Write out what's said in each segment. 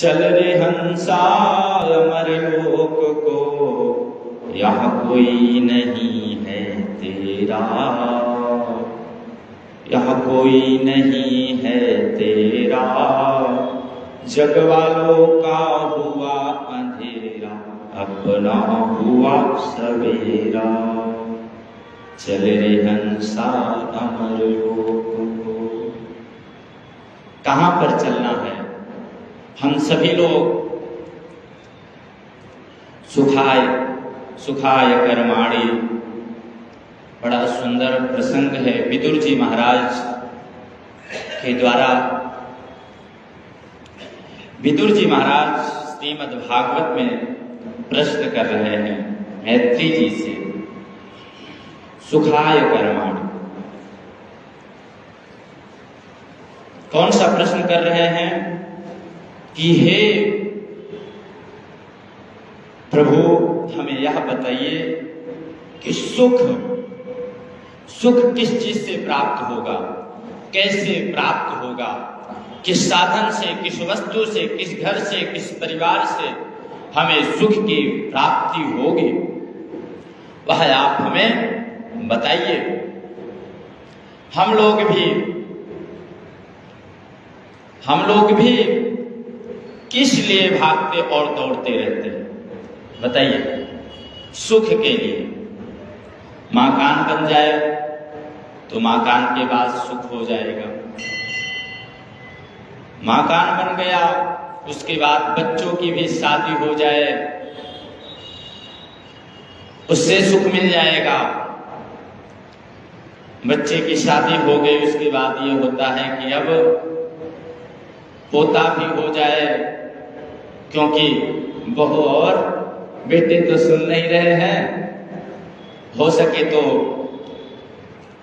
चल रे हंसा अमर लोक को, यहाँ कोई नहीं है तेरा, यहाँ कोई नहीं है तेरा। जग वालों का हुआ अंधेरा, अपना हुआ सवेरा। चल रे हंसा अमर लोक को। कहाँ पर चलना है? हम सभी लोग सुखाय सुखाय कर्माणि, बड़ा सुंदर प्रसंग है विदुर जी महाराज के द्वारा। विदुर जी महाराज श्रीमद् भागवत में प्रश्न कर रहे हैं मैत्री जी से, सुखाय कर्माणि। कौन सा प्रश्न कर रहे हैं कि हे प्रभु, हमें यह बताइए कि सुख किस चीज से प्राप्त होगा, कैसे प्राप्त होगा, किस साधन से, किस वस्तु से, किस घर से, किस परिवार से हमें सुख की प्राप्ति होगी, वह आप हमें बताइए। हम लोग भी किस लिए भागते और दौड़ते रहते हैं? बताइए। सुख के लिए। मकान बन जाए तो मकान के बाद सुख हो जाएगा। मकान बन गया, उसके बाद बच्चों की भी शादी हो जाए, उससे सुख मिल जाएगा। बच्चे की शादी हो गई, उसके बाद ये होता है कि अब पोता भी हो जाए, क्योंकि बहू और बेटे तो सुन नहीं रहे हैं। हो सके तो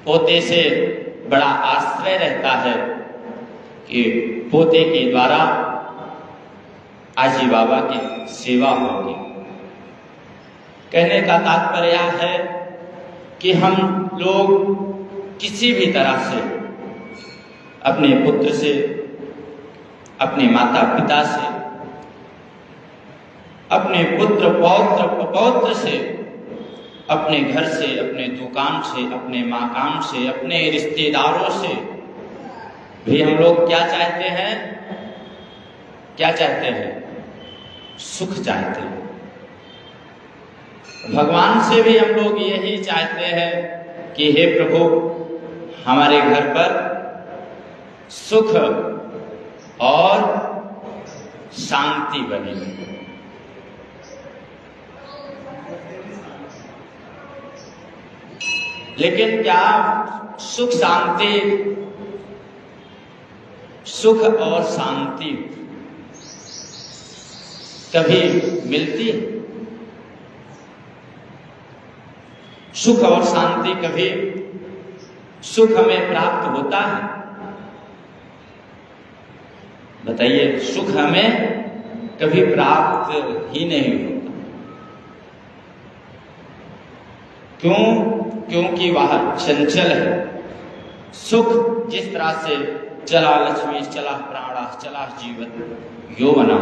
पोते से बड़ा आश्रय रहता है कि पोते के द्वारा आजी बाबा की सेवा होगी। कहने का तात्पर्य है कि हम लोग किसी भी तरह से अपने पुत्र से, अपने माता पिता से, अपने पुत्र पौत्र से, अपने घर से, अपने दुकान से, अपने मकान से, अपने रिश्तेदारों से भी हम लोग क्या चाहते हैं? क्या चाहते हैं? सुख चाहते हैं। भगवान से भी हम लोग यही चाहते हैं कि हे प्रभु, हमारे घर पर सुख और शांति बनी रहे। लेकिन क्या सुख और शांति कभी मिलती? सुख और शांति कभी सुख हमें प्राप्त होता है? बताइए। सुख हमें कभी प्राप्त ही नहीं होता। क्यों? क्योंकि वह चंचल है। सुख जिस तरह से चला लक्ष्मी चला प्राणा चला जीवन यौवना,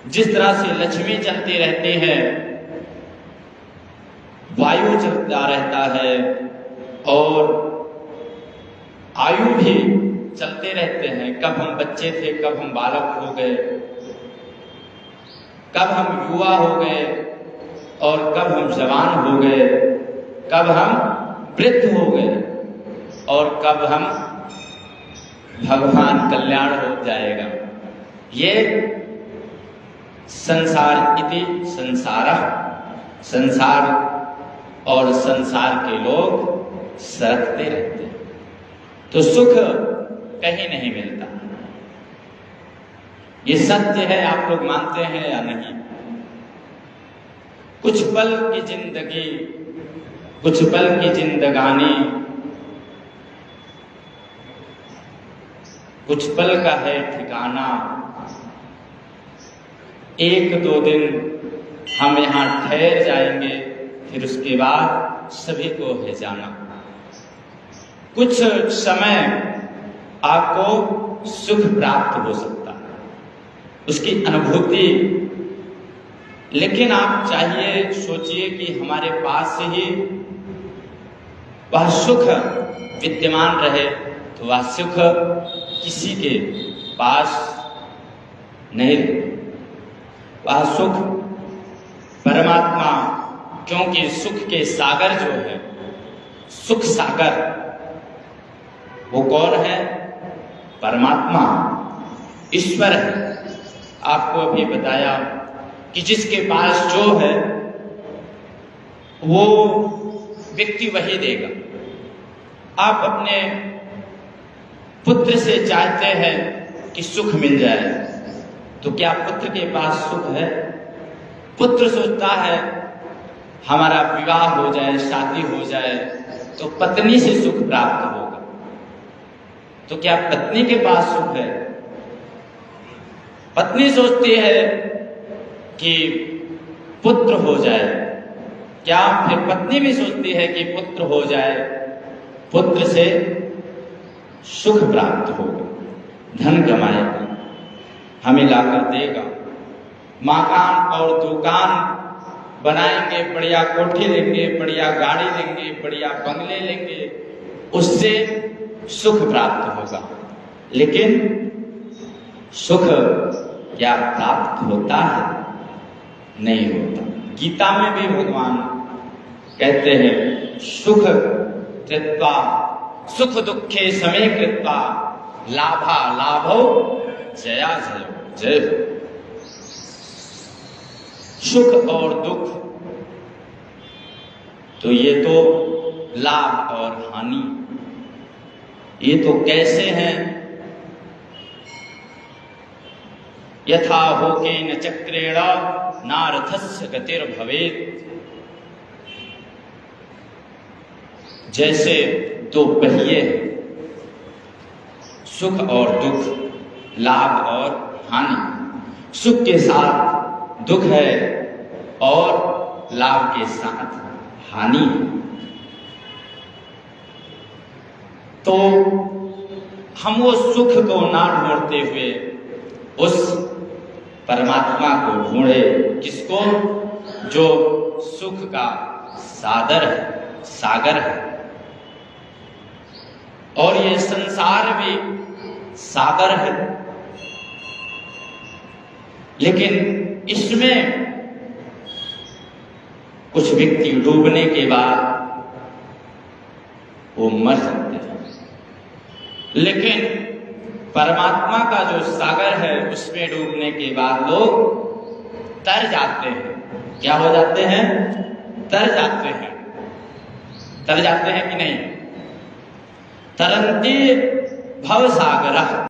जिस तरह से लक्ष्मी चलती रहती है, वायु चलता रहता है और आयु भी चलते रहते हैं। कब हम बच्चे थे, कब हम बालक हो गए, कब हम युवा हो गए और कब हम जवान हो गए, कब हम वृद्ध हो गए और कब हम भगवान कल्याण हो जाएगा। ये संसार इति संसारः, संसार और संसार के लोग सरकते रहते हैं। तो सुख कहीं नहीं मिलता। ये सत्य है, आप लोग मानते हैं या नहीं? कुछ पल की जिंदगी, कुछ पल की जिंदगानी, कुछ पल का है ठिकाना। एक दो दिन हम यहाँ ठहर जाएंगे, फिर उसके बाद सभी को है जाना। कुछ समय आपको सुख प्राप्त हो सकता है, उसकी अनुभूति। लेकिन आप चाहिए सोचिए कि हमारे पास ही वह सुख विद्यमान रहे, तो वह सुख किसी के पास नहीं रहे। वह सुख परमात्मा, क्योंकि सुख के सागर जो है, सुख सागर, वो कौन है? परमात्मा, ईश्वर है। आपको अभी बताया कि जिसके पास जो है वो व्यक्ति वही देगा। आप अपने पुत्र से चाहते हैं कि सुख मिल जाए, तो क्या पुत्र के पास सुख है? पुत्र सोचता है हमारा विवाह हो जाए, शादी हो जाए, तो पत्नी से सुख प्राप्त होगा। तो क्या पत्नी के पास सुख है? पत्नी सोचती है कि पुत्र हो जाए। क्या फिर पत्नी भी सोचती है कि पुत्र हो जाए, पुत्र से सुख प्राप्त होगा, धन कमाएगा, हमें लाकर देगा, मकान और दुकान बनाएंगे, बढ़िया कोठी लेंगे, बढ़िया गाड़ी लेंगे, बढ़िया बंगले लेंगे, उससे सुख प्राप्त होगा। लेकिन सुख क्या प्राप्त होता है? नहीं होता। गीता में भी भगवान कहते हैं सुख कृत्वा सुख दुखे समे कृत्वा लाभा लाभो जया जयो जय। सुख और दुख, तो ये तो लाभ और हानि, ये तो कैसे हैं? यथा होकेन चक्रेण नारथस्य गतिर्भवेत्। जैसे दो पहिए, सुख और दुख, लाभ और हानि। सुख के साथ दुख है और लाभ के साथ हानि। तो हम वो सुख को ना ढूंढते हुए उस परमात्मा को ढूंढे। किसको? जो सुख का सागर है। और ये संसार भी सागर है, लेकिन इसमें कुछ व्यक्ति डूबने के बाद वो मर सकते हैं, लेकिन परमात्मा का जो सागर है उसमें डूबने के बाद लोग तर जाते हैं। क्या हो जाते हैं? तर जाते हैं। तर जाते हैं कि नहीं? तरन्ति भव सागरः।